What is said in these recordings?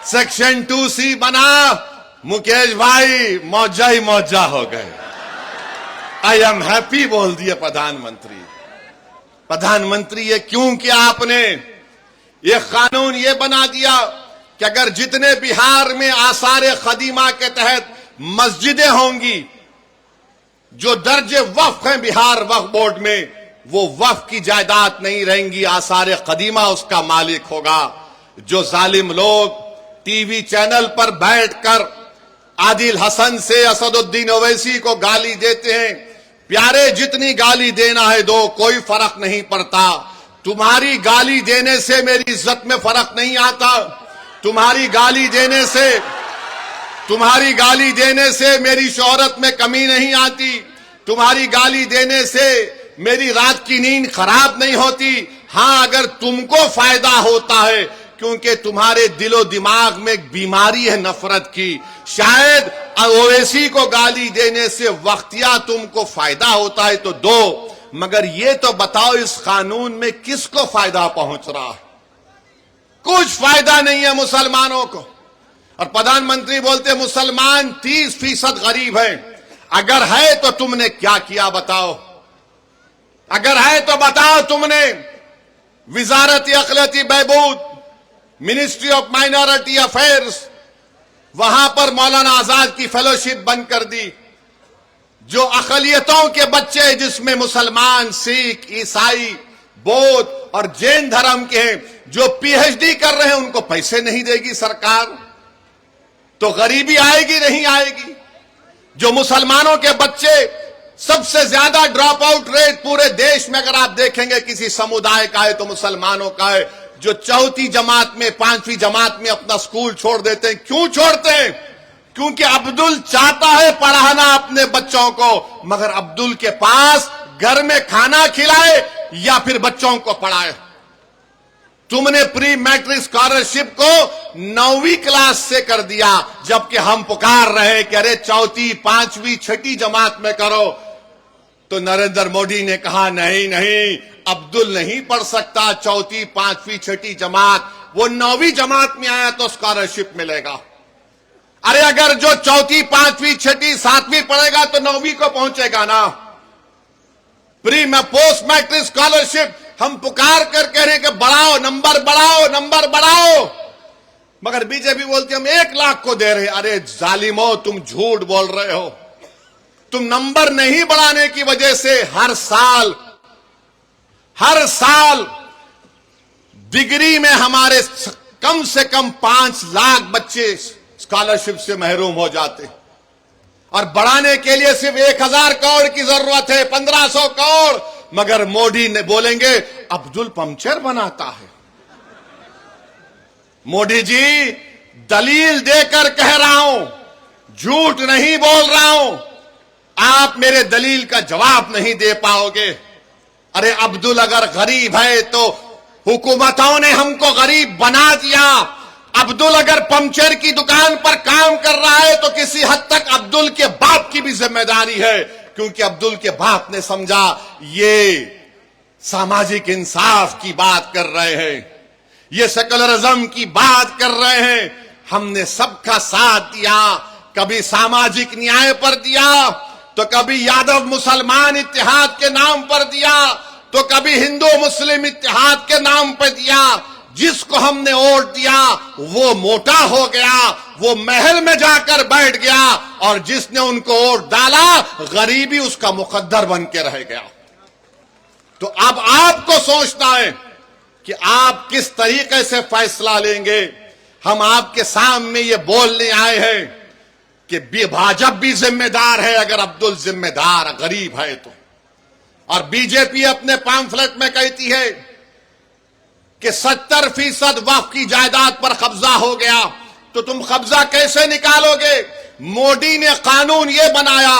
Section 2C बना, मुकेश भाई मौजा ही मौजा हो गए। आई एम हैप्पी बोल दिए प्रधानमंत्री। प्रधानमंत्री ये क्यों किया आपने? ये कानून ये बना दिया कि अगर जितने बिहार में आसार खदीमा के तहत मस्जिदें होंगी, जो दर्जे वक्फ हैं बिहार वक्फ बोर्ड में, वो वक्फ की जायदाद नहीं रहेंगी, आसार कदीमा उसका मालिक होगा। जो जालिम लोग टीवी चैनल पर बैठकर आदिल हसन से असदुद्दीन ओवैसी को गाली देते हैं, प्यारे जितनी गाली देना है दो, कोई फर्क नहीं पड़ता। तुम्हारी गाली देने से मेरी इज्जत में फर्क नहीं आता, तुम्हारी गाली देने से मेरी शोहरत में कमी नहीं आती, तुम्हारी गाली देने से मेरी रात की नींद खराब नहीं होती। हां, अगर तुमको फायदा होता है, क्योंकि तुम्हारे दिलो दिमाग में एक बीमारी है नफरत की, शायद ओवैसी को गाली देने से वक्तिया तुमको फायदा होता है तो दो, मगर ये तो बताओ इस कानून में किसको फायदा पहुंच रहा है? कुछ फायदा नहीं है मुसलमानों को। और प्रधानमंत्री बोलते मुसलमान 30% गरीब हैं। अगर है तो तुमने क्या किया बताओ? अगर है तो बताओ तुमने विजारत अक़लियती बहबूद, मिनिस्ट्री ऑफ माइनॉरिटी अफेयर्स, वहां पर मौलाना आजाद की फेलोशिप बंद कर दी। जो अक़लियतों के बच्चे जिसमें मुसलमान, सिख, ईसाई, बौद्ध और जैन धर्म के हैं, जो पीएचडी कर रहे हैं, उनको पैसे नहीं देगी सरकार, तो गरीबी आएगी नहीं आएगी? जो मुसलमानों के बच्चे, सबसे ज्यादा ड्रॉप आउट रेट पूरे देश में अगर आप देखेंगे किसी समुदाय का है तो मुसलमानों का है। जो चौथी जमात में, 5वीं जमात में अपना स्कूल छोड़ देते हैं, क्यों छोड़ते हैं? क्योंकि अब्दुल चाहता है पढ़ाना अपने बच्चों को, मगर अब्दुल के पास घर में खाना खिलाए या फिर बच्चों को पढ़ाए। तुमने प्री मैट्रिक स्कॉलरशिप को 9वीं क्लास से कर दिया, जबकि हम पुकार रहे कि अरे चौथी, 5वीं, 6ठी जमात में करो। तो नरेंद्र मोदी ने कहा नहीं नहीं, अब्दुल नहीं पढ़ सकता चौथी, 5वीं, 6ठी जमात, वो 9वीं जमात में आया तो स्कॉलरशिप मिलेगा। अरे अगर जो चौथी, 5वीं, 6ठी, 7वीं पढ़ेगा तो 9वीं को पहुंचेगा ना। प्री में पोस्ट मैट्रिक स्कॉलरशिप हम पुकार कर कह रहे हैं कि बढ़ाओ, नंबर बढ़ाओ, नंबर बढ़ाओ, मगर बीजेपी बोलती हम 1 लाख को दे रहे। अरे जालिमो, तुम झूठ बोल रहे हो। तुम नंबर नहीं बढ़ाने की वजह से हर साल डिग्री में हमारे कम से कम 5 लाख बच्चे स्कॉलरशिप से महरूम हो जाते, और बढ़ाने के लिए सिर्फ 1000 करोड़ की जरूरत है, 1500 करोड़। मगर मोदी ने बोलेंगे अब्दुल पंक्चर बनाता है। मोदी जी, दलील देकर कह रहा हूं, झूठ नहीं बोल रहा हूं, आप मेरे दलील का जवाब नहीं दे पाओगे। अरे अब्दुल अगर गरीब है तो हुकूमतों ने हमको गरीब बना दिया। अब्दुल अगर पंक्चर की दुकान पर काम कर रहा है तो किसी हद तक अब्दुल के बाप की भी जिम्मेदारी है, क्योंकि अब्दुल के बाप ने समझा ये सामाजिक इंसाफ की बात कर रहे हैं, ये सेकुलरिज्म की बात कर रहे हैं। हमने सबका साथ दिया, कभी सामाजिक न्याय पर दिया, तो कभी यादव मुसलमान इत्तेहाद के नाम पर दिया, तो कभी हिंदू मुस्लिम इत्तेहाद के नाम पर दिया। जिसको हमने वोट दिया वो मोटा हो गया, वो महल में जाकर बैठ गया, और जिसने उनको वोट डाला गरीबी उसका मुकद्दर बन के रह गया। तो अब आपको सोचना है कि आप किस तरीके से फैसला लेंगे। हम आपके सामने ये बोलने आए हैं कि भाजपा भी जिम्मेदार है अगर अब्दुल जिम्मेदार गरीब है तो। और बीजेपी अपने पैम्फलेट में कहती है कि 70% वक्फ की जायदाद पर कब्जा हो गया, तो तुम कब्जा कैसे निकालोगे? मोदी ने कानून यह बनाया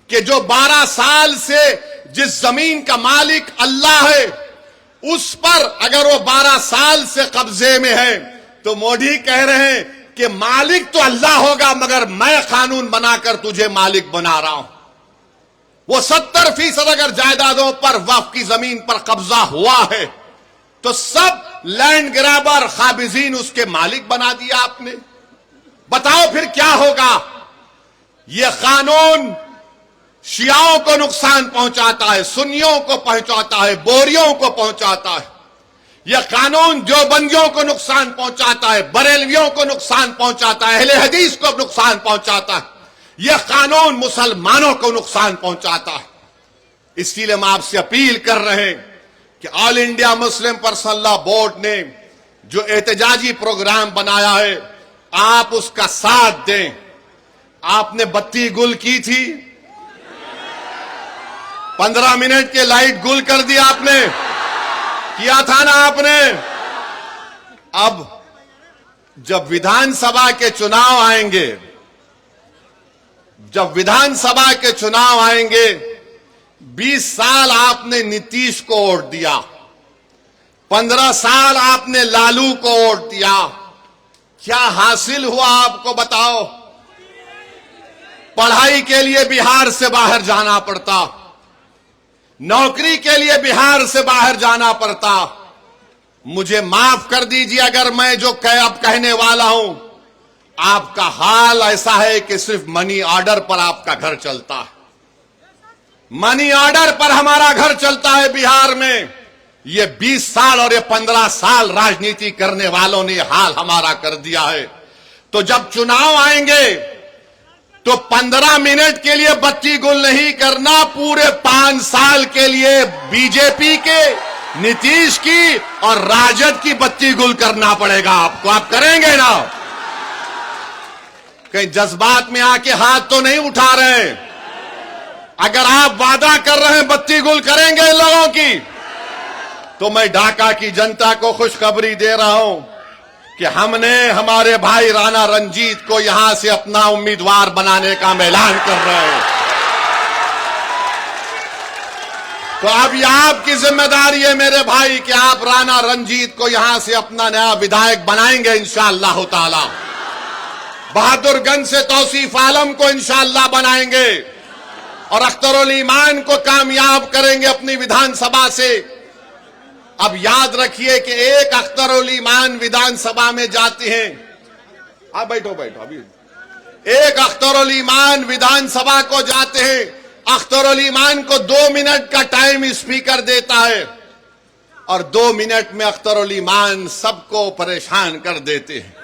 कि जो 12 साल से जिस जमीन का मालिक अल्लाह है, उस पर अगर वो 12 साल से कब्जे में है, तो मोदी कह रहे हैं कि मालिक तो अल्लाह होगा, मगर मैं कानून बनाकर तुझे मालिक बना रहा हूं। वो 70% अगर जायदादों पर वक्फ की जमीन पर कब्जा हुआ है, तो सब लैंड ग्रैबर, खाबिजीन उसके मालिक बना दिया आपने। बताओ फिर क्या होगा? यह कानून शियाओं को नुकसान पहुंचाता है, सुन्नियों को पहुंचाता है, बोरियों को पहुंचाता है। यह कानून देवबंदियों को नुकसान पहुंचाता है, बरेलवियों को नुकसान पहुंचाता है, अहले हदीस को नुकसान पहुंचाता है। यह कानून मुसलमानों को नुकसान पहुंचाता है। इसलिए हम आपसे अपील कर रहे हैं कि all India Muslim personal law board ने जो एहतजाजी प्रोग्राम बनाया है, आप उसका साथ दें। आपने बत्ती गुल की थी, 15 मिनट के लाइट गुल कर दी आपने, किया था ना आपने। अब जब विधानसभा के चुनाव आएंगे, जब विधानसभा के चुनाव आएंगे, 20 साल आपने नीतीश को वोट दिया, 15 साल आपने लालू को वोट दिया। क्या हासिल हुआ आपको बताओ? पढ़ाई के लिए बिहार से बाहर जाना पड़ता, नौकरी के लिए बिहार से बाहर जाना पड़ता। मुझे माफ कर दीजिए अगर मैं जो अब कहने वाला हूं, आपका हाल ऐसा है कि सिर्फ मनी ऑर्डर पर आपका घर चलता है। मनी ऑर्डर पर हमारा घर चलता है बिहार में। ये 20 साल और ये 15 साल राजनीति करने वालों ने हाल हमारा कर दिया है। तो जब चुनाव आएंगे तो 15 मिनट के लिए बत्ती गुल नहीं करना, पूरे 5 साल के लिए बीजेपी के, नीतीश की और राजद की बत्ती गुल करना पड़ेगा आपको। आप करेंगे ना? कहीं जज्बात में आके हाथ तो नहीं उठा रहे? अगर आप वादा कर रहे हैं बत्ती गुल करेंगे इन लोगों की, तो मैं ढाका की जनता को खुशखबरी दे रहा हूं कि हमने हमारे भाई राणा रंजीत को यहां से अपना उम्मीदवार बनाने का ऐलान कर रहे हैं। तो अब यह आपकी जिम्मेदारी है मेरे भाई कि आप राणा रंजीत को यहां से अपना नया विधायक बनाएंगे इंशाअल्लाह ताला। बहादुरगंज से तौसीफ आलम को इंशाअल्लाह बनाएंगे और अख्तरुल ईमान को कामयाब करेंगे अपनी विधानसभा से। अब याद रखिए कि एक अख्तरुल ईमान विधानसभा में जाते हैं। आप बैठो अभी। एक अख्तरुल ईमान विधानसभा को जाते हैं, अख्तरुल ईमान को 2 मिनट का टाइम स्पीकर देता है और 2 मिनट में अख्तरुल ईमान सबको परेशान कर देते हैं।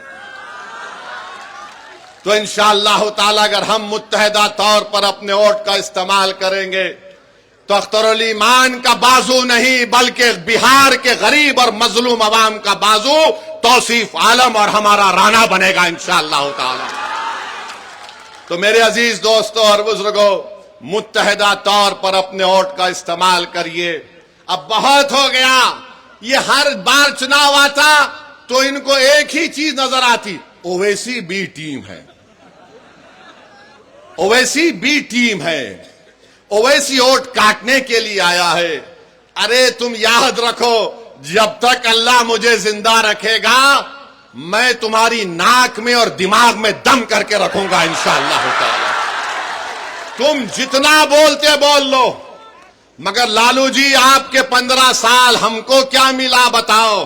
तो इंशाअल्लाह ताला अगर हम मुत्तहदा तौर पर अपने वोट का इस्तेमाल करेंगे तो अख्तरुल ईमान का बाजू नहीं बल्कि बिहार के गरीब और मजलूम अवाम का बाजू तौसीफ आलम और हमारा राणा बनेगा इंशाअल्लाह ताला। तो मेरे अजीज दोस्तों और बुजुर्गों, मुत्तहदा तौर पर अपने वोट का इस्तेमाल करिए। अब बहुत हो गया, ये हर बार चुनाव आता तो इनको एक ही चीज नजर आती, ओवैसी बी टीम है, ओवैसी बी टीम है, ओवैसी वोट काटने के लिए आया है। अरे तुम याद रखो, जब तक अल्लाह मुझे जिंदा रखेगा मैं तुम्हारी नाक में और दिमाग में दम करके रखूंगा इंशाअल्लाह ताला। तुम जितना बोलते बोल लो, मगर लालू जी आपके 15 साल हमको क्या मिला बताओ?